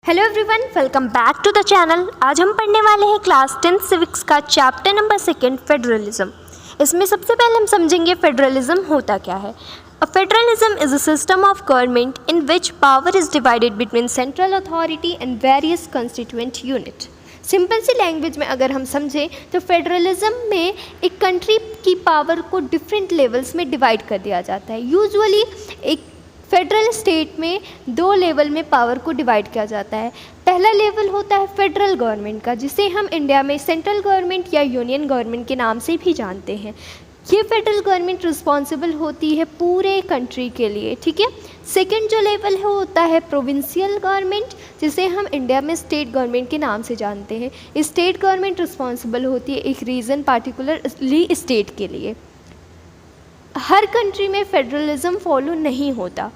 Hello everyone, welcome back to the channel. आज हम पढ़ने वाले हैं क्लास 10 सिविक्स का चैप्टर नंबर 2 फेडरलिज्म। इसमें सबसे पहले हम समझेंगे फेडरलिज्म होता क्या है। A federalism is a system of government in which power is divided between central authority and various constituent unit. Simple सी लैंग्वेज में अगर हम समझें तो फेडरलिज्म में एक कंट्री की पावर को डिफरेंट लेवल्स में डिवाइड कर दिया जाता है। यूजुअली एक फेडरल स्टेट में 2 लेवल में पावर को डिवाइड किया जाता है। पहला लेवल होता है फेडरल गवर्नमेंट का, जिसे हम इंडिया में सेंट्रल गवर्नमेंट या यूनियन गवर्नमेंट के नाम से भी जानते हैं। ये फेडरल गवर्नमेंट रिस्पॉन्सिबल होती है पूरे कंट्री के लिए, ठीक है। सेकंड जो लेवल है होता है प्रोविंशियल गवर्नमेंट, जिसे हम इंडिया में स्टेट गवर्नमेंट के नाम से जानते हैं। स्टेट गवर्नमेंट रिस्पॉन्सिबल होती है एक रीजन पार्टिकुलरली स्टेट के लिए। हर कंट्री में फेडरलिज्म फॉलो नहीं होता।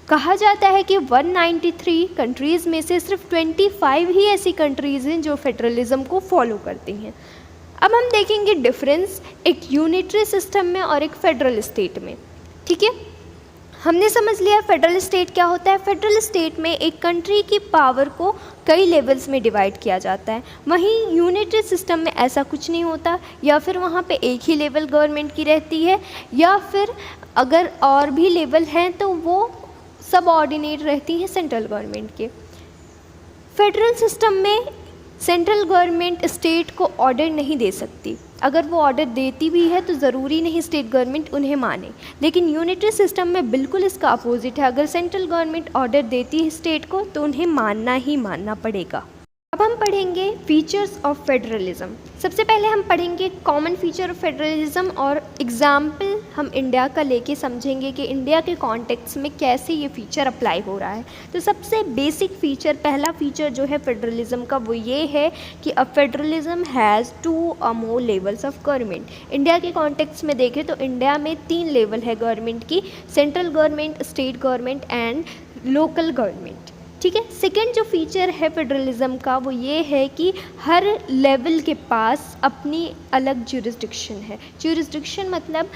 कहा जाता है कि 193 कंट्रीज़ में से सिर्फ 25 ही ऐसी कंट्रीज़ हैं जो फेडरलिज्म को फॉलो करती हैं। अब हम देखेंगे डिफरेंस एक यूनिटरी सिस्टम में और एक फेडरल स्टेट में, ठीक है। हमने समझ लिया फेडरल स्टेट क्या होता है। फेडरल स्टेट में एक कंट्री की पावर को कई लेवल्स में डिवाइड किया जाता है। वहीं यूनिटरी सिस्टम में ऐसा कुछ नहीं होता, या फिर वहाँ पे एक ही लेवल गवर्नमेंट की रहती है, या फिर अगर और भी लेवल हैं तो वो सब ऑर्डिनेट रहती हैं सेंट्रल गवर्नमेंट के। फेडरल सिस्टम में सेंट्रल गवर्नमेंट स्टेट को ऑर्डर नहीं दे सकती। अगर वो ऑर्डर देती भी है तो ज़रूरी नहीं स्टेट गवर्नमेंट उन्हें माने। लेकिन यूनिटरी सिस्टम में बिल्कुल इसका अपोजिट है। अगर सेंट्रल गवर्नमेंट ऑर्डर देती है स्टेट को तो उन्हें मानना ही मानना पड़ेगा। अब हम पढ़ेंगे फीचर्स ऑफ फेडरलिज्म। सबसे पहले हम पढ़ेंगे कॉमन फीचर ऑफ फेडरलिज्म और एग्जाम्पल हम इंडिया का लेके समझेंगे कि इंडिया के कॉन्टेक्स्ट में कैसे ये फीचर अप्लाई हो रहा है। तो सबसे बेसिक फीचर, पहला फीचर जो है फेडरलिज्म का वो ये है कि a federalism has 2 or more levels of government. India के कॉन्टेक्स्ट में देखें तो इंडिया में 3 लेवल है गवर्नमेंट की, central government, state government and local government, ठीक है। सेकेंड जो फीचर है फेडरलिज्म का वो ये है कि हर लेवल के पास अपनी अलग ज्यूरिसडिक्शन है। ज्यूरिसडिक्शन मतलब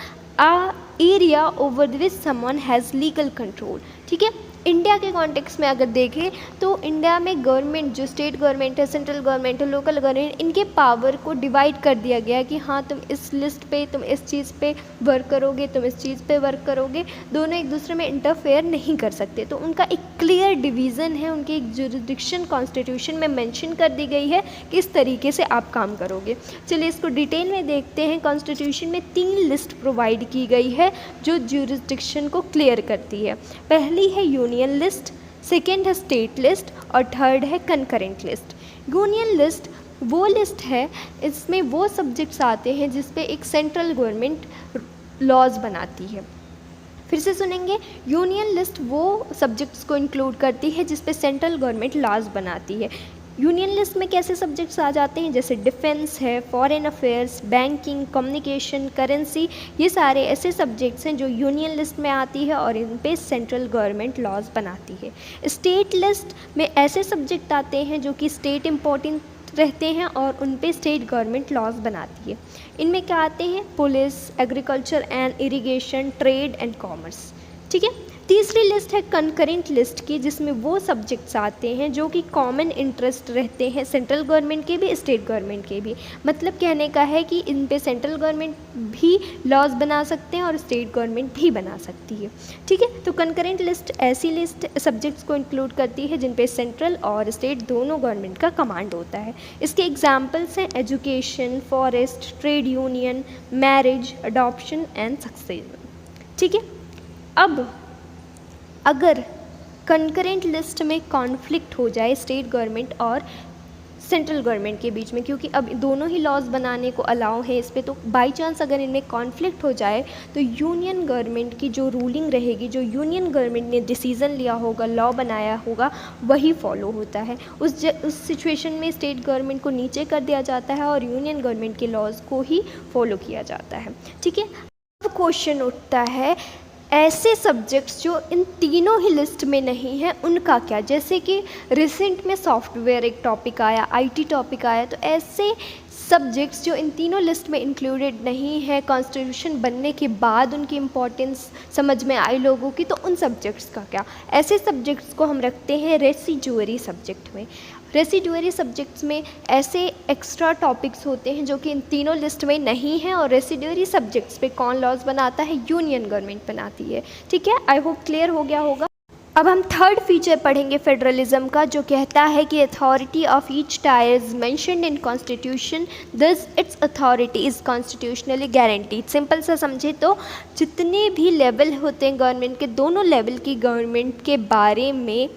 area over which someone has legal control, ठीक है। इंडिया के कॉन्टेक्स्ट में अगर देखें तो इंडिया में गवर्नमेंट जो स्टेट गवर्नमेंट है, सेंट्रल गवर्नमेंट है, लोकल गवर्नमेंट, इनके पावर को डिवाइड कर दिया गया है कि हाँ तुम इस लिस्ट पे, तुम इस चीज़ पे वर्क करोगे, तुम इस चीज़ पे वर्क करोगे। दोनों एक दूसरे में इंटरफेयर नहीं कर सकते। तो उनका एक क्लियर डिवीज़न है, उनकी एक जुरिसडिक्शन कॉन्स्टिट्यूशन में मेंशन कर दी गई है किस तरीके से आप काम करोगे। चलिए इसको डिटेल में देखते हैं। कॉन्स्टिट्यूशन में 3 लिस्ट प्रोवाइड की गई है जो जुरिसडिक्शन को क्लियर करती है। पहली है यूनियन लिस्ट, सेकेंड है स्टेट लिस्ट और थर्ड है कंकरेंट लिस्ट। यूनियन लिस्ट वो लिस्ट है, इसमें वो सब्जेक्ट्स आते हैं जिस पे एक सेंट्रल गवर्नमेंट लॉज बनाती है। फिर से सुनेंगे, यूनियन लिस्ट वो सब्जेक्ट्स को इंक्लूड करती है जिस पे सेंट्रल गवर्नमेंट लॉज बनाती है। यूनियन लिस्ट में कैसे सब्जेक्ट्स आ जाते हैं, जैसे डिफेंस है, foreign affairs, banking, communication, currency, ये सारे ऐसे सब्जेक्ट्स हैं जो यूनियन लिस्ट में आती है और इन पे सेंट्रल गवर्नमेंट लॉज बनाती है। स्टेट लिस्ट में ऐसे सब्जेक्ट आते हैं जो कि स्टेट इम्पोर्टेंट रहते हैं और उन पे स्टेट गवर्नमेंट लॉज बनाती है। इनमें क्या आते हैं, police, agriculture and irrigation, trade and commerce, ठीक है। तीसरी लिस्ट है कंकरेंट लिस्ट की, जिसमें वो सब्जेक्ट्स आते हैं जो कि कॉमन इंटरेस्ट रहते हैं सेंट्रल गवर्नमेंट के भी, स्टेट गवर्नमेंट के भी। मतलब कहने का है कि इन पे सेंट्रल गवर्नमेंट भी लॉज बना सकते हैं और स्टेट गवर्नमेंट भी बना सकती है, ठीक है। तो कंकरेंट लिस्ट ऐसी लिस्ट सब्जेक्ट्स को इंक्लूड करती है जिन पे सेंट्रल और स्टेट दोनों गवर्नमेंट का कमांड होता है। इसके एग्जाम्पल्स हैं education, forest, trade union, marriage, adoption and succession, ठीक है। अब अगर कंकरेंट लिस्ट में कॉन्फ्लिक्ट हो जाए स्टेट गवर्नमेंट और सेंट्रल गवर्नमेंट के बीच में, क्योंकि अब दोनों ही लॉज बनाने को अलाउ है इस पे, तो बाय चांस अगर इनमें कॉन्फ्लिक्ट हो जाए तो यूनियन गवर्नमेंट की जो रूलिंग रहेगी, जो यूनियन गवर्नमेंट ने डिसीज़न लिया होगा, लॉ बनाया होगा, वही फॉलो होता है। उस सिचुएशन में स्टेट गवर्नमेंट को नीचे कर दिया जाता है और यूनियन गवर्नमेंट के लॉज को ही फॉलो किया जाता है, ठीक है। अब क्वेश्चन उठता है ऐसे सब्जेक्ट्स जो इन तीनों ही लिस्ट में नहीं है उनका क्या। जैसे कि रिसेंट में सॉफ्टवेयर एक टॉपिक आया, आईटी टॉपिक आया, तो ऐसे सब्जेक्ट्स जो इन तीनों लिस्ट में इंक्लूडेड नहीं है, कॉन्स्टिट्यूशन बनने के बाद उनकी इम्पोर्टेंस समझ में आई लोगों की, तो उन सब्जेक्ट्स का क्या। ऐसे सब्जेक्ट्स को हम रखते हैं रेसिडुअरी सब्जेक्ट में। रेसिडुअरी सब्जेक्ट्स में ऐसे एक्स्ट्रा टॉपिक्स होते हैं जो कि इन तीनों लिस्ट में नहीं है, और रेसिडुअरी सब्जेक्ट्स पे कौन लॉज बनाता है, यूनियन गवर्नमेंट बनाती है। ठीक है, आई होप क्लियर हो गया होगा। अब हम थर्ड फीचर पढ़ेंगे फेडरलिज्म का, जो कहता है कि authority of each tyre is mentioned in constitution, this it's authority is constitutionally guaranteed. Simple सा समझे तो जितने भी लेवल होते हैं गवर्नमेंट के, दोनों लेवल की गवर्नमेंट के बारे में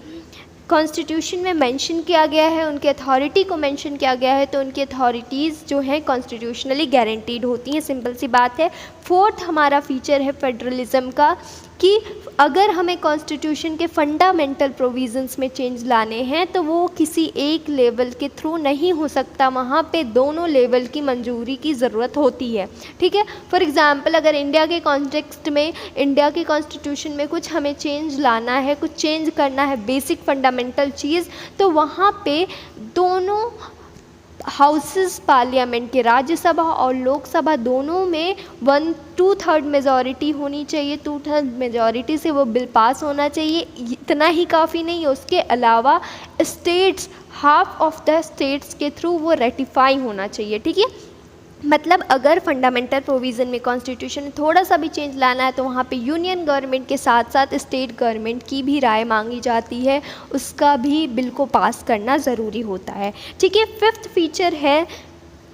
कॉन्स्टिट्यूशन में मेंशन किया गया है, उनके अथॉरिटी को मेंशन किया गया है, तो उनकी अथॉरिटीज़ जो हैं कॉन्स्टिट्यूशनली गारंटीड होती हैं। सिंपल सी बात है। फोर्थ हमारा फीचर है फेडरलिज्म का कि अगर हमें कॉन्स्टिट्यूशन के फंडामेंटल प्रोविजंस में चेंज लाने हैं तो वो किसी एक लेवल के थ्रू नहीं हो सकता, वहाँ पे दोनों लेवल की मंजूरी की ज़रूरत होती है। ठीक है, फॉर एग्ज़ाम्पल अगर इंडिया के कॉन्टेक्स्ट में, इंडिया के कॉन्स्टिट्यूशन में कुछ हमें चेंज लाना है, कुछ चेंज करना है, बेसिक फंडामेंटल चीज़, तो वहाँ पे दोनों हाउसेस पार्लियामेंट के, राज्यसभा और लोकसभा दोनों में 1/2 मेजॉरिटी होनी चाहिए। 2/3 मेजॉरिटी से वो बिल पास होना चाहिए। इतना ही काफ़ी नहीं है, उसके अलावा states, half of the states के थ्रू वो रेटिफाई होना चाहिए। ठीक है, मतलब अगर फंडामेंटल प्रोविज़न में कॉन्स्टिट्यूशन में थोड़ा सा भी चेंज लाना है तो वहाँ पे यूनियन गवर्नमेंट के साथ साथ स्टेट गवर्नमेंट की भी राय मांगी जाती है, उसका भी बिल को पास करना ज़रूरी होता है। ठीक है, फिफ्थ फीचर है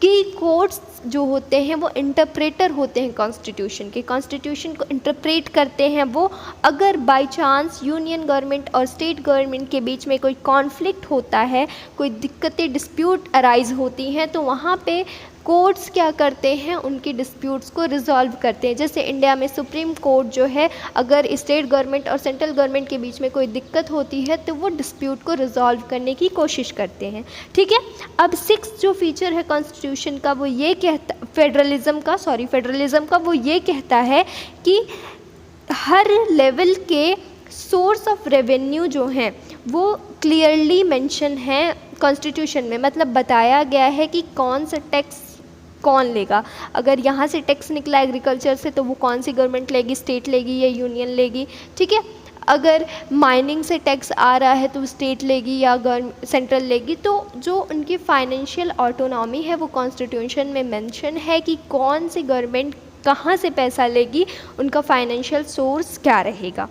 कि कोर्ट्स जो होते हैं वो इंटरप्रेटर होते हैं कॉन्स्टिट्यूशन के, कॉन्स्टिट्यूशन को इंटरप्रेट करते हैं वो। अगर बाय चांस यूनियन गवर्नमेंट और स्टेट गवर्नमेंट के बीच में कोई कॉन्फ्लिक्ट होता है, कोई दिक्कतें, डिस्प्यूट अराइज होती हैं, तो वहाँ पे कोर्ट्स क्या करते हैं, उनकी डिस्प्यूट्स को रिजॉल्व करते हैं। जैसे इंडिया में सुप्रीम कोर्ट जो है, अगर स्टेट गवर्नमेंट और सेंट्रल गवर्नमेंट के बीच में कोई दिक्कत होती है तो वो डिस्प्यूट को रिजॉल्व करने की कोशिश करते हैं। ठीक है, अब सिक्स्थ जो फीचर है कॉन्स्टिट्यूशन का वो ये कहता, फेडरलिज्म का वो ये कहता है कि हर लेवल के सोर्स ऑफ रेवेन्यू जो हैं वो क्लियरली मेंशन है कॉन्स्टिट्यूशन में। मतलब बताया गया है कि कौन सा टैक्स कौन लेगा। अगर यहाँ से टैक्स निकला एग्रीकल्चर से तो वो कौन सी गवर्नमेंट लेगी, स्टेट लेगी या यूनियन लेगी। ठीक है, अगर माइनिंग से टैक्स आ रहा है तो स्टेट लेगी या सेंट्रल लेगी। तो जो उनकी फाइनेंशियल ऑटोनॉमी है वो कॉन्स्टिट्यूशन में मेंशन है कि कौन सी गवर्नमेंट कहाँ से पैसा लेगी, उनका फाइनेंशियल सोर्स क्या रहेगा।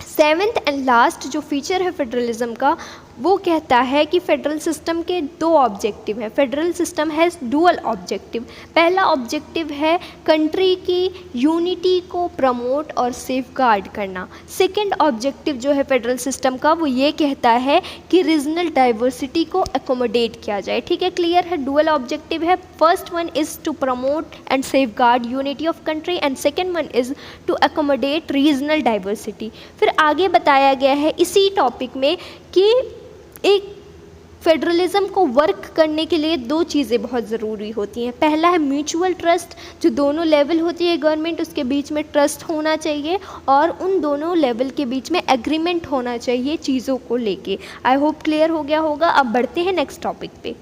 सेवेंथ एंड लास्ट जो फीचर है फेडरलिज्म का वो कहता है कि फेडरल सिस्टम के 2 ऑब्जेक्टिव हैं। Federal system has dual objective. पहला ऑब्जेक्टिव है कंट्री की यूनिटी को प्रमोट और सेफगार्ड करना। सेकंड ऑब्जेक्टिव जो है फेडरल सिस्टम का वो ये कहता है कि रीजनल डाइवर्सिटी को एकोमोडेट किया जाए। ठीक है, क्लियर है, डुअल ऑब्जेक्टिव है। First one is to promote and safeguard unity of country and second one is to accommodate regional diversity. फिर आगे बताया गया है इसी टॉपिक में कि एक फेडरलिज्म को वर्क करने के लिए 2 चीज़ें बहुत ज़रूरी होती हैं। पहला है म्यूचुअल ट्रस्ट, जो दोनों लेवल होती है गवर्नमेंट उसके बीच में ट्रस्ट होना चाहिए और उन दोनों लेवल के बीच में एग्रीमेंट होना चाहिए चीज़ों को लेके। आई होप क्लियर हो गया होगा। अब बढ़ते हैं नेक्स्ट टॉपिक पे।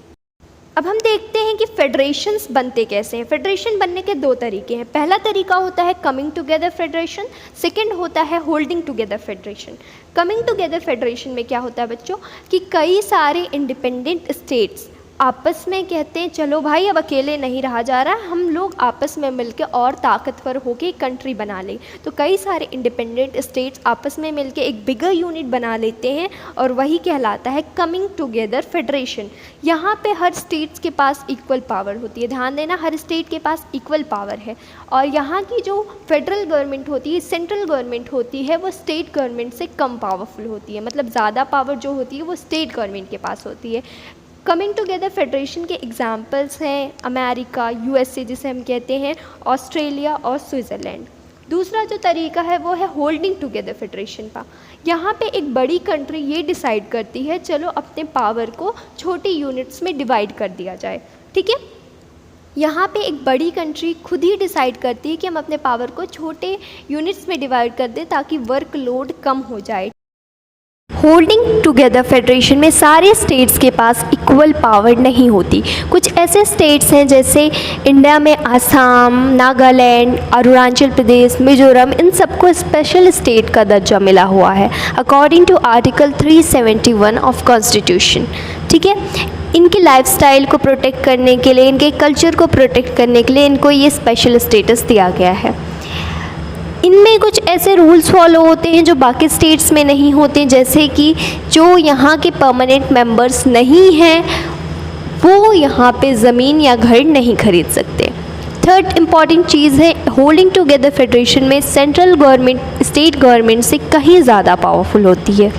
अब हम देखते हैं कि फेडरेशंस बनते कैसे हैं। फेडरेशन बनने के 2 तरीके हैं। पहला तरीका होता है कमिंग टुगेदर फेडरेशन, सेकंड होता है holding together federation. Coming together federation में क्या होता है बच्चों कि कई सारे इंडिपेंडेंट स्टेट्स आपस में कहते हैं चलो भाई अब अकेले नहीं रहा जा रहा, हम लोग आपस में मिलकर और ताकतवर होकर कंट्री बना लें। तो कई सारे इंडिपेंडेंट स्टेट्स आपस में मिलकर एक बिगर यूनिट बना लेते हैं और वही कहलाता है कमिंग टुगेदर फेडरेशन। यहाँ पे हर स्टेट्स के पास इक्वल पावर होती है। ध्यान देना, हर स्टेट के पास इक्वल पावर है और यहाँ की जो फेडरल गवर्नमेंट होती है, सेंट्रल गवर्नमेंट होती है, वो स्टेट गवर्नमेंट से कम पावरफुल होती है। मतलब ज़्यादा पावर जो होती है वो स्टेट गवर्नमेंट के पास होती है। कमिंग टुगेदर फेडरेशन के एग्जाम्पल्स हैं अमेरिका, यूएसए जिसे हम कहते हैं, ऑस्ट्रेलिया और स्विट्ज़रलैंड। दूसरा जो तरीका है वो है होल्डिंग टुगेदर फेडरेशन का। यहाँ पे एक बड़ी कंट्री ये डिसाइड करती है चलो अपने पावर को छोटी यूनिट्स में डिवाइड कर दिया जाए। ठीक है, यहाँ पे एक बड़ी कंट्री खुद ही डिसाइड करती है कि हम अपने पावर को छोटे यूनिट्स में डिवाइड कर दें ताकि वर्क लोड कम हो जाए। होल्डिंग टुगेदर फेडरेशन में सारे स्टेट्स के पास इक्वल पावर नहीं होती। कुछ ऐसे स्टेट्स हैं जैसे इंडिया में आसाम, नागालैंड, अरुणाचल प्रदेश, मिजोरम, इन सबको स्पेशल स्टेट का दर्जा मिला हुआ है according to article 371 of constitution. ठीक है, इनकी लाइफस्टाइल को प्रोटेक्ट करने के लिए, इनके कल्चर को प्रोटेक्ट करने के लिए इनको ये स्पेशल स्टेटस दिया गया है। इनमें कुछ ऐसे रूल्स फॉलो होते हैं जो बाकी स्टेट्स में नहीं होते, जैसे कि जो यहाँ के परमानेंट मेंबर्स नहीं हैं वो यहाँ पे ज़मीन या घर नहीं खरीद सकते। थर्ड इम्पॉर्टेंट चीज़ है, होल्डिंग टुगेदर फेडरेशन में सेंट्रल गवर्नमेंट स्टेट गवर्नमेंट से कहीं ज़्यादा पावरफुल होती है।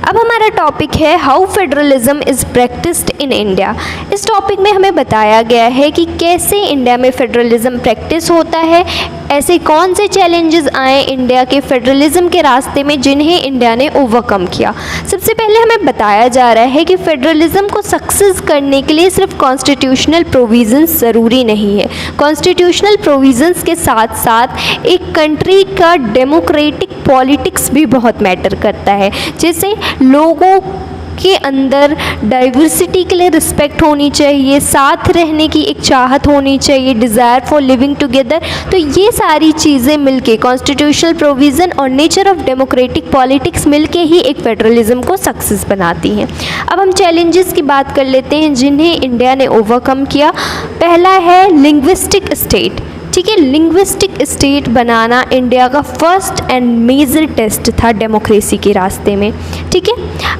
अब हमारा टॉपिक है how federalism is practised in India. इस टॉपिक में हमें बताया गया है कि कैसे इंडिया में फेडरलिज्म प्रैक्टिस होता है, ऐसे कौन से चैलेंजेस आए इंडिया के फेडरलिज्म के रास्ते में जिन्हें इंडिया ने ओवरकम किया। सबसे पहले हमें बताया जा रहा है कि फेडरलिज्म को सक्सेस करने के लिए सिर्फ कॉन्स्टिट्यूशनल प्रोविजंस ज़रूरी नहीं है। कॉन्स्टिट्यूशनल प्रोविजंस के साथ साथ एक कंट्री का डेमोक्रेटिक पॉलिटिक्स भी बहुत मैटर करता है, जैसे लोगों के अंदर डाइवर्सिटी के लिए रिस्पेक्ट होनी चाहिए, साथ रहने की एक चाहत होनी चाहिए, डिज़ायर फॉर लिविंग टुगेदर। तो ये सारी चीज़ें मिलके कॉन्स्टिट्यूशनल प्रोविज़न और नेचर ऑफ डेमोक्रेटिक पॉलिटिक्स मिलके ही एक फेडरलिज्म को सक्सेस बनाती हैं। अब हम चैलेंजेस की बात कर लेते हैं जिन्हें इंडिया ने ओवरकम किया। पहला है लिंग्विस्टिक स्टेट। ठीक है, लिंग्विस्टिक स्टेट बनाना इंडिया का फर्स्ट एंड मेजर टेस्ट था डेमोक्रेसी के रास्ते में। ठीक है,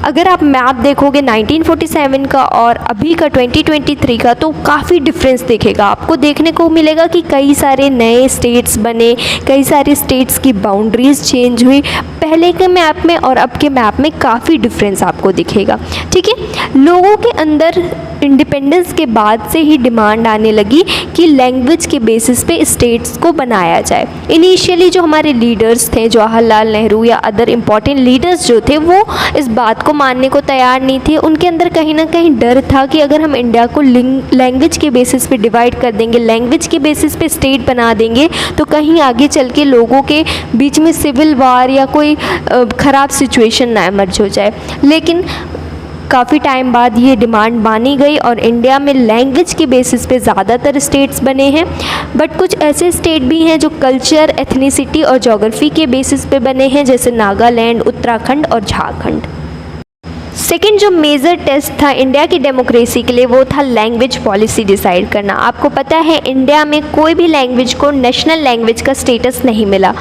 अगर आप मैप देखोगे 1947 का और अभी का 2023 का तो काफ़ी डिफरेंस दिखेगा आपको। देखने को मिलेगा कि कई सारे नए स्टेट्स बने, कई सारे स्टेट्स की बाउंड्रीज़ चेंज हुई। पहले के मैप में और अब के मैप में काफ़ी डिफरेंस आपको दिखेगा। ठीक है, लोगों के अंदर इंडिपेंडेंस के बाद से ही डिमांड आने लगी कि लैंग्वेज के बेसिस पे स्टेट्स को बनाया जाए। इनिशियली जो हमारे लीडर्स थे, जवाहरलाल नेहरू या अदर इम्पॉर्टेंट लीडर्स जो थे, वो इस बात को मानने को तैयार नहीं थे। उनके अंदर कहीं ना कहीं डर था कि अगर हम इंडिया को लैंग्वेज के बेसिस पे डिवाइड कर देंगे, लैंग्वेज के बेसिस पे स्टेट बना देंगे, तो कहीं आगे चल के लोगों के बीच में सिविल वार या कोई ख़राब सिचुएशन ना इमर्ज हो जाए। लेकिन काफ़ी टाइम बाद ये डिमांड मानी गई और इंडिया में लैंग्वेज के बेसिस पे ज़्यादातर स्टेट्स बने हैं। बट कुछ ऐसे स्टेट भी हैं जो कल्चर, एथनिसिटी और ज्योग्राफी के बेसिस पे बने हैं, जैसे नागालैंड, उत्तराखंड और झारखंड। सेकेंड जो मेजर टेस्ट था इंडिया की डेमोक्रेसी के लिए वो था लैंग्वेज पॉलिसी डिसाइड करना। आपको पता है इंडिया में कोई भी लैंग्वेज को नेशनल लैंग्वेज का स्टेटस नहीं मिला।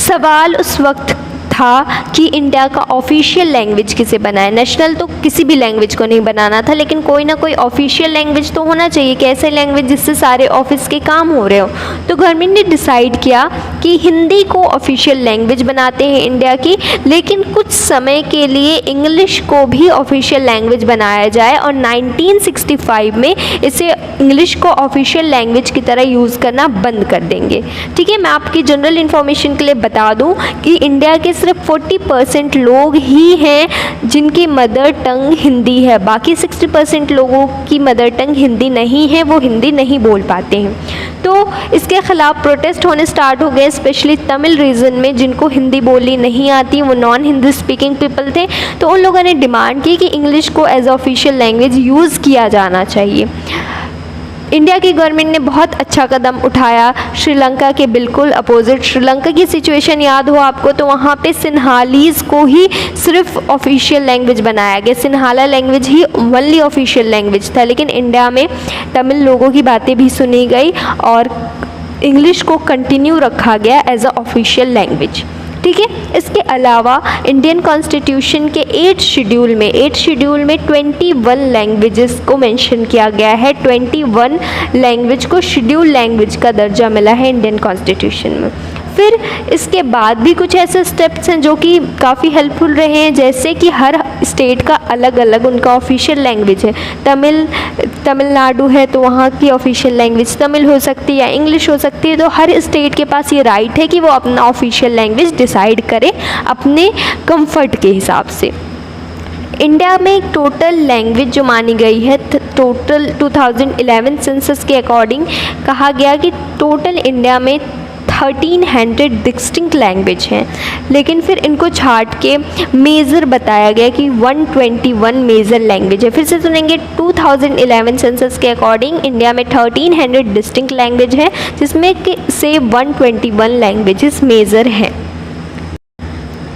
सवाल उस वक्त था कि इंडिया का ऑफिशियल लैंग्वेज किसे बनाए। नेशनल तो किसी भी लैंग्वेज को नहीं बनाना था, लेकिन कोई ना कोई ऑफिशियल लैंग्वेज तो होना चाहिए कि ऐसे लैंग्वेज जिससे सारे ऑफिस के काम हो रहे हो। तो गवर्नमेंट ने डिसाइड किया कि हिंदी को ऑफिशियल लैंग्वेज बनाते हैं इंडिया की, लेकिन कुछ समय के लिए इंग्लिश को भी ऑफिशियल लैंग्वेज बनाया जाए और 1965 में इसे इंग्लिश को ऑफिशियल लैंग्वेज की तरह यूज़ करना बंद कर देंगे। ठीक है, मैं आपकी जनरल इन्फॉर्मेशन के लिए बता दूं कि इंडिया के सिर्फ 40% लोग ही हैं जिनकी मदर टंग हिंदी है। बाकी 60% लोगों की मदर टंग हिंदी नहीं है, वो हिंदी नहीं बोल पाते हैं। तो इसके ख़िलाफ़ प्रोटेस्ट होने स्टार्ट हो गए, स्पेशली तमिल रीजन में जिनको हिंदी बोलनी नहीं आती, वो नॉन हिंदी स्पीकिंग पीपल थे। तो उन लोगों ने डिमांड की कि इंग्लिश को एज ऑफिशियल लैंग्वेज यूज़ किया जाना चाहिए। इंडिया की गवर्नमेंट ने बहुत अच्छा कदम उठाया, श्रीलंका के बिल्कुल अपोजिट। श्रीलंका की सिचुएशन याद हो आपको, तो वहाँ पे सिन्हालीज़ को ही सिर्फ ऑफिशियल लैंग्वेज बनाया गया। सिन्हाला लैंग्वेज ही ओनली ऑफिशियल लैंग्वेज था, लेकिन इंडिया में तमिल लोगों की बातें भी सुनी गई और इंग्लिश को कंटिन्यू रखा गया एज अ ऑफिशियल लैंग्वेज। ठीक है, इसके अलावा इंडियन कॉन्स्टिट्यूशन के 8 शेड्यूल में 21 लैंग्वेजेस को मेंशन किया गया है। 21 लैंग्वेज को शेड्यूल लैंग्वेज का दर्जा मिला है इंडियन कॉन्स्टिट्यूशन में। फिर इसके बाद भी कुछ ऐसे स्टेप्स हैं जो कि काफ़ी हेल्पफुल रहे हैं, जैसे कि हर स्टेट का अलग अलग उनका ऑफिशियल लैंग्वेज है। तमिलनाडु है तो वहाँ की ऑफिशियल लैंग्वेज तमिल हो सकती है या इंग्लिश हो सकती है। तो हर स्टेट के पास ये राइट है कि वो अपना ऑफिशियल लैंग्वेज डिसाइड करे अपने कंफर्ट के हिसाब से। इंडिया में टोटल लैंग्वेज जो मानी गई है, टोटल 2011 सेंसस के अकॉर्डिंग कहा गया कि टोटल इंडिया में 1300 डिस्टिंक्ट लैंग्वेज हैं, लेकिन फिर इनको छाट के मेजर बताया गया कि 121 मेजर लैंग्वेज है। फिर से सुनेंगे, 2011 सेंसस के अकॉर्डिंग इंडिया में 1300 डिस्टिंक्ट लैंग्वेज है, जिसमें से 121 लैंग्वेजेस मेजर हैं।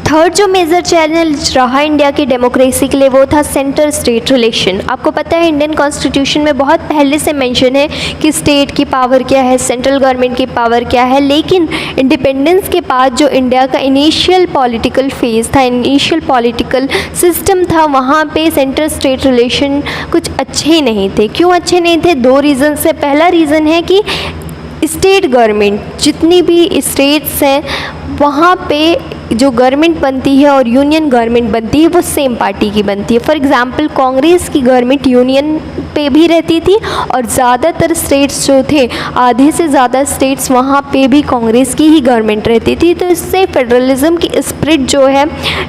थर्ड जो मेजर चैलेंज रहा इंडिया की डेमोक्रेसी के लिए वो था सेंटर स्टेट रिलेशन। आपको पता है इंडियन कॉन्स्टिट्यूशन में बहुत पहले से मेंशन है कि स्टेट की पावर क्या है, सेंट्रल गवर्नमेंट की पावर क्या है, लेकिन इंडिपेंडेंस के बाद जो इंडिया का इनिशियल पॉलिटिकल फेज था, इनिशियल पॉलिटिकल सिस्टम था, वहाँ पे सेंटर स्टेट रिलेशन कुछ अच्छे नहीं थे। क्यों अच्छे नहीं थे? दो रीज़न से। पहला रीज़न है कि स्टेट गवर्नमेंट, जितनी भी स्टेट्स हैं वहाँ पे जो गवर्नमेंट बनती है और यूनियन गवर्नमेंट बनती है वो सेम पार्टी की बनती है। फॉर एग्जांपल कांग्रेस की गवर्नमेंट यूनियन पे भी रहती थी और ज़्यादातर स्टेट्स जो थे, आधे से ज़्यादा स्टेट्स वहाँ पे भी कांग्रेस की ही गवर्नमेंट रहती थी। तो इससे फेडरलिज़म की स्पिरिट जो है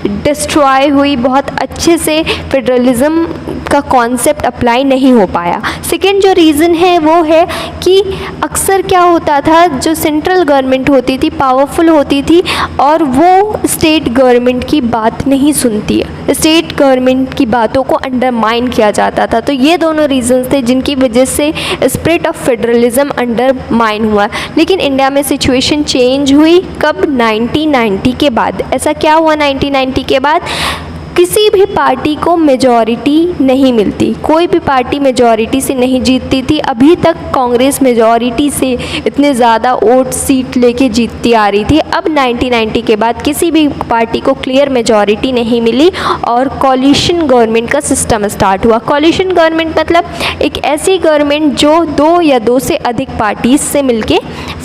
डिस्ट्रॉय हुई, बहुत अच्छे से फेडरलिज़म का कॉन्सेप्ट अप्लाई नहीं हो पाया। सेकेंड जो रीज़न है वो है कि अक्सर क्या होता था, जो सेंट्रल गवर्नमेंट होती थी पावरफुल होती थी और वो स्टेट गवर्नमेंट की बात नहीं सुनती है, स्टेट गवर्नमेंट की बातों को अंडरमाइन किया जाता था। तो ये दोनों रीजंस थे जिनकी वजह से स्पिरिट ऑफ फेडरलिज्म अंडरमाइन हुआ। लेकिन इंडिया में सिचुएशन चेंज हुई कब? 1990 के बाद। ऐसा क्या हुआ 1990 के बाद? किसी भी पार्टी को मेजॉरिटी नहीं मिलती, कोई भी पार्टी मेजॉरिटी से नहीं जीतती थी। अभी तक कांग्रेस मेजॉरिटी से इतने ज़्यादा वोट सीट लेके जीतती आ रही थी। अब 1990 के बाद किसी भी पार्टी को क्लियर मेजॉरिटी नहीं मिली और कॉलिशन गवर्नमेंट का सिस्टम स्टार्ट हुआ। कॉलिशन गवर्नमेंट मतलब एक ऐसी गवर्नमेंट जो दो या दो से अधिक पार्टीज से मिलके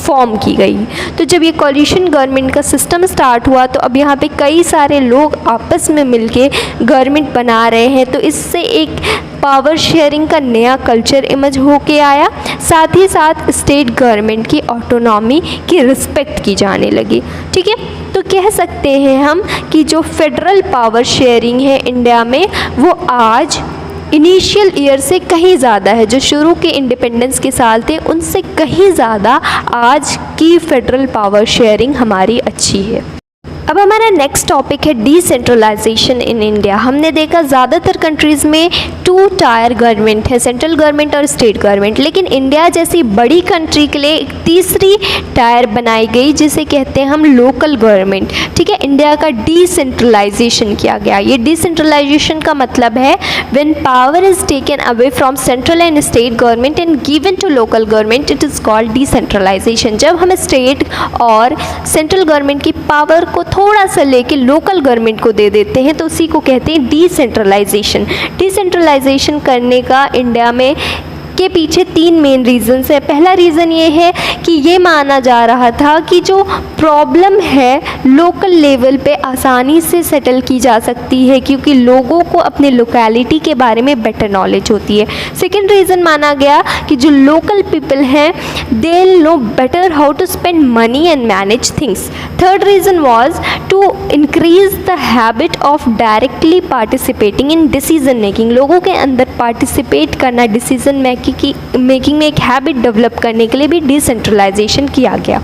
फॉर्म की गई। तो जब ये कॉलिशन गवर्नमेंट का सिस्टम स्टार्ट हुआ तो अब यहाँ पे कई सारे लोग आपस में मिलके गवर्नमेंट बना रहे हैं, तो इससे एक पावर शेयरिंग का नया कल्चर इमर्ज होके आया। साथ ही साथ स्टेट गवर्नमेंट की ऑटोनॉमी की रिस्पेक्ट की जाने लगी। ठीक है, तो कह सकते हैं हम कि जो फेडरल पावर शेयरिंग है इंडिया में वो आज इनिशियल ईयर से कहीं ज़्यादा है। जो शुरू के इंडिपेंडेंस के साल थे उनसे कहीं ज़्यादा आज की फेडरल पावर शेयरिंग हमारी अच्छी है। अब हमारा नेक्स्ट टॉपिक है डिसेंट्रलाइजेशन इन इंडिया। हमने देखा ज़्यादातर कंट्रीज़ में 2 टायर गवर्नमेंट है, सेंट्रल गवर्नमेंट और स्टेट गवर्नमेंट, लेकिन इंडिया जैसी बड़ी कंट्री के लिए एक तीसरी टायर बनाई गई जिसे कहते हैं हम लोकल गवर्नमेंट। ठीक है, इंडिया का डिसेंट्रलाइजेशन किया गया। ये डिसेंट्रलाइजेशन का मतलब है when power is taken away from central and state government and given to local government, it is called decentralisation. जब हम स्टेट और सेंट्रल गवर्नमेंट की पावर को थोड़ा सा लेके लोकल गवर्नमेंट को दे देते हैं तो उसी को कहते हैं डिसेंट्रलाइजेशन। डिसेंट्रलाइजेशन करने का इंडिया में के पीछे 3 मेन रीज़न्स है। पहला रीज़न ये है कि ये माना जा रहा था कि जो प्रॉब्लम है लोकल लेवल पे आसानी से सेटल की जा सकती है क्योंकि लोगों को अपने लोकेलिटी के बारे में बेटर नॉलेज होती है। सेकेंड रीज़न माना गया कि जो लोकल पीपल हैं they will know better how to spend money and manage things. Third reason was to increase the habit of directly participating in decision making. लोगों के अंदर पार्टिसिपेट करना, डिसीजन मेकिंग में एक हैबिट डेवलप करने के लिए भी डिसेंट्रलाइजेशन किया गया।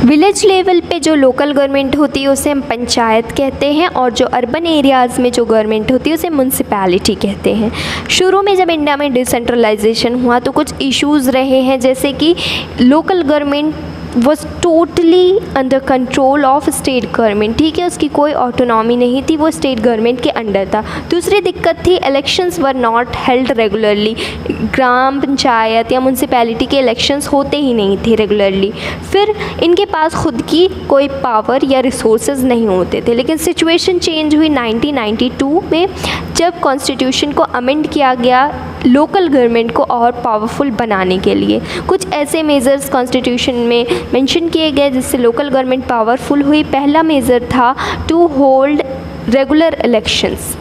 विलेज लेवल पे जो लोकल गवर्नमेंट होती है उसे हम पंचायत कहते हैं और जो अर्बन एरियाज़ में जो गवर्नमेंट होती है उसे म्यूनसिपैलिटी कहते हैं। शुरू में जब इंडिया में डिसेंट्रलाइजेशन हुआ तो कुछ इश्यूज़ रहे हैं, जैसे कि local government was totally under control of state government. ठीक है, उसकी कोई ऑटोनॉमी नहीं थी, वो स्टेट गवर्नमेंट के अंडर था। दूसरी दिक्कत थी elections were not held regularly. ग्राम पंचायत या म्यूनसिपैलिटी के इलेक्शंस होते ही नहीं थे रेगुलरली। फिर इनके पास खुद की कोई पावर या रिसोर्सेज नहीं होते थे। लेकिन सिचुएशन चेंज हुई 1992 में जब कॉन्स्टिट्यूशन को अमेंड किया गया लोकल गवर्नमेंट को और पावरफुल बनाने के लिए। कुछ ऐसे मेजर्स कॉन्स्टिट्यूशन में मेंशन किए गए जिससे लोकल गवर्नमेंट पावरफुल हुई। पहला मेजर था to hold regular elections.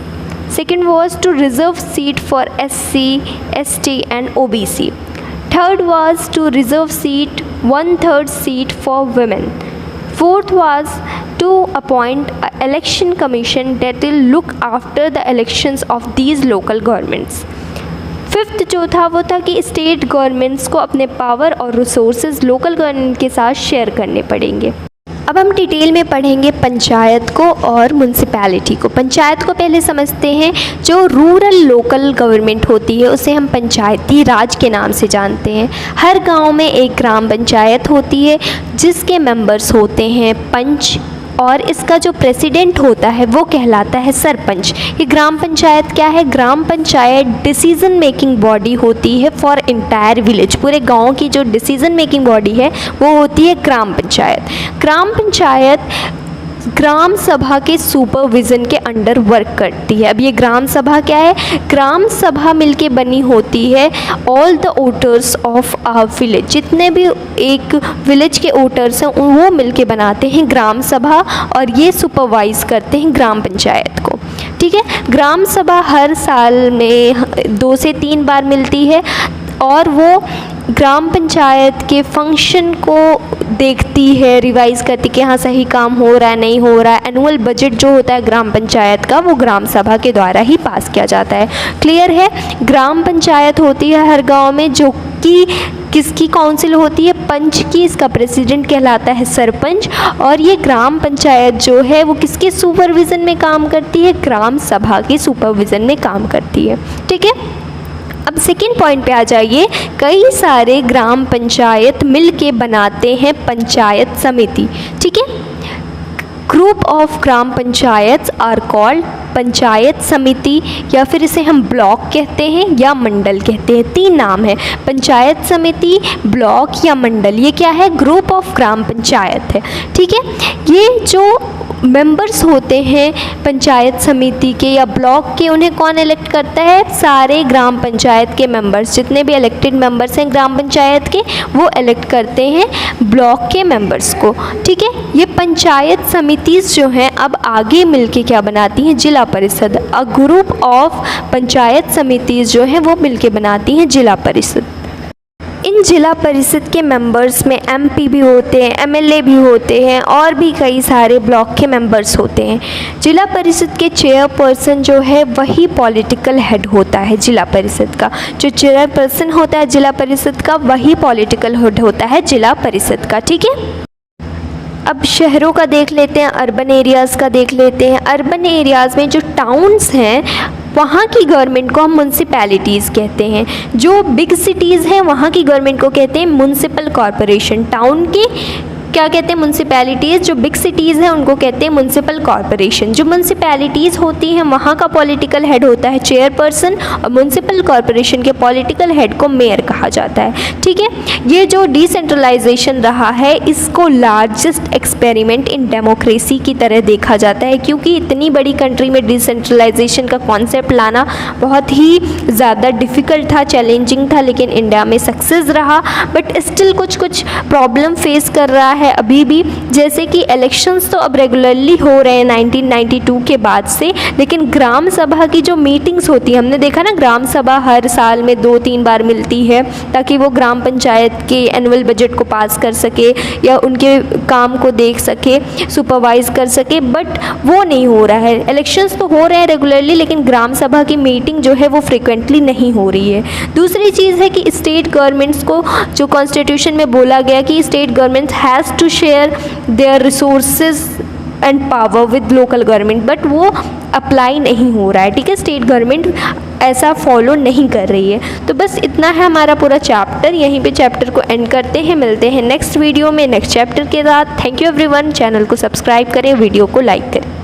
Second was to reserve seat for SC, ST and OBC. Third was to reserve seat 1/3 seat for women. Fourth was to appoint an election commission that will look after the elections of these local governments. Fifth जो था वो था कि state governments को अपने power और resources local government के साथ शेयर करने पड़ेंगे। अब हम डिटेल में पढ़ेंगे पंचायत को और म्यूनसिपैलिटी को। पंचायत को पहले समझते हैं। जो रूरल लोकल गवर्नमेंट होती है उसे हम पंचायती राज के नाम से जानते हैं। हर गांव में एक ग्राम पंचायत होती है जिसके मेंबर्स होते हैं पंच, और इसका जो प्रेसिडेंट होता है वो कहलाता है सरपंच। ये ग्राम पंचायत क्या है? ग्राम पंचायत डिसीज़न मेकिंग बॉडी होती है फॉर इंटायर विलेज। पूरे गांव की जो डिसीज़न मेकिंग बॉडी है वो होती है ग्राम पंचायत। ग्राम पंचायत ग्राम सभा के सुपरविज़न के अंडर वर्क करती है। अब ये ग्राम सभा क्या है? ग्राम सभा मिलके बनी होती है all the voters of a village. जितने भी एक विलेज के वोटर्स हैं वो मिलके बनाते हैं ग्राम सभा, और ये सुपरवाइज करते हैं ग्राम पंचायत को। ठीक है। ग्राम सभा हर साल में 2 से 3 बार मिलती है और वो ग्राम पंचायत के फंक्शन को देखती है, रिवाइज करती कि हाँ सही काम हो रहा है नहीं हो रहा है। एनुअल बजट जो होता है ग्राम पंचायत का वो ग्राम सभा के द्वारा ही पास किया जाता है। क्लियर है? ग्राम पंचायत होती है हर गांव में, जो कि किसकी काउंसिल होती है? पंच की। इसका प्रेसिडेंट कहलाता है सरपंच। और ये ग्राम पंचायत जो है वो किसके सुपरविज़न में काम करती है? ग्राम सभा के सुपरविज़न में काम करती है। ठीक है। अब सेकेंड पॉइंट पे आ जाइए। कई सारे ग्राम पंचायत मिल के बनाते हैं पंचायत समिति। ठीक है। Group of gram panchayat are called panchayat samiti, या फिर इसे हम ब्लॉक कहते हैं या मंडल कहते हैं। 3 नाम है, पंचायत समिति, ब्लॉक या मंडल। ये क्या है? ग्रुप ऑफ ग्राम पंचायत है। ठीक है। ये जो मेंबर्स होते हैं पंचायत समिति के या ब्लॉक के, उन्हें कौन इलेक्ट करता है? सारे ग्राम पंचायत के मेंबर्स, जितने भी इलेक्टेड मेंबर्स हैं ग्राम पंचायत के, वो इलेक्ट करते हैं ब्लॉक के मेंबर्स को। ठीक है। ये पंचायत समितिस जो हैं अब आगे मिलके क्या बनाती हैं? जिला परिषद। अ ग्रुप ऑफ पंचायत समितिस जो हैं वो मिलके बनाती हैं जिला परिषद। इन जिला परिषद के मेंबर्स में एमपी भी होते हैं, एमएलए भी होते हैं, और भी कई सारे ब्लॉक के मेंबर्स होते हैं। जिला परिषद के चेयरपर्सन जो है वही पॉलिटिकल हेड होता है जिला परिषद का। जो चेयरपर्सन होता है जिला परिषद का वही पॉलिटिकल हेड होता है जिला परिषद का। ठीक है। अब शहरों का देख लेते हैं, अर्बन एरियाज़ का देख लेते हैं। अर्बन एरियाज़ में जो टाउन्स हैं वहाँ की गवर्नमेंट को हम म्यूनसिपैलिटीज़ कहते हैं। जो बिग सिटीज़ हैं वहाँ की गवर्नमेंट को कहते हैं म्यूनसिपल कॉरपोरेशन। टाउन की क्या कहते हैं? म्यूनसिपैलिटीज़। जो बिग सिटीज़ हैं उनको कहते हैं म्यूनसिपल कॉरपोरेशन। जो म्यूनसिपैलिटीज़ होती हैं वहाँ का पॉलिटिकल हेड होता है चेयरपर्सन, और म्यूनसिपल कॉरपोरेशन के पॉलिटिकल हेड को मेयर कहा जाता है। ठीक है। ये जो डिसेंट्रलाइजेशन रहा है इसको लार्जेस्ट एक्सपेरिमेंट इन डेमोक्रेसी की तरह देखा जाता है, क्योंकि इतनी बड़ी कंट्री में डिसेंट्रलाइजेशन का कॉन्सेप्ट लाना बहुत ही ज़्यादा डिफ़िकल्ट था, चैलेंजिंग था, लेकिन इंडिया में सक्सेस रहा। बट स्टिल कुछ प्रॉब्लम फेस कर रहा है अभी भी, जैसे कि इलेक्शंस तो अब रेगुलरली हो रहे हैं 1992 के बाद से, लेकिन ग्राम सभा की जो मीटिंग्स होती है, हमने देखा ना ग्राम सभा हर साल में 2-3 बार मिलती है ताकि वो ग्राम पंचायत के एनुअल बजट को पास कर सके या उनके काम को देख सके, सुपरवाइज कर सके, बट वो नहीं हो रहा है। इलेक्शंस तो हो रहे हैं रेगुलरली, लेकिन ग्राम सभा की मीटिंग जो है वो फ्रिक्वेंटली नहीं हो रही है। दूसरी चीज़ है कि स्टेट गवर्नमेंट्स को, जो कॉन्स्टिट्यूशन में बोला गया कि state government has to share their resources and power with local government, but वो अप्लाई नहीं हो रहा है। ठीक है। स्टेट गवर्नमेंट ऐसा फॉलो नहीं कर रही है। तो बस इतना है हमारा पूरा चैप्टर। यहीं पे चैप्टर को एंड करते हैं। मिलते हैं नेक्स्ट वीडियो में नेक्स्ट चैप्टर के साथ। Thank you everyone. चैनल को सब्सक्राइब करें, वीडियो को लाइक करें।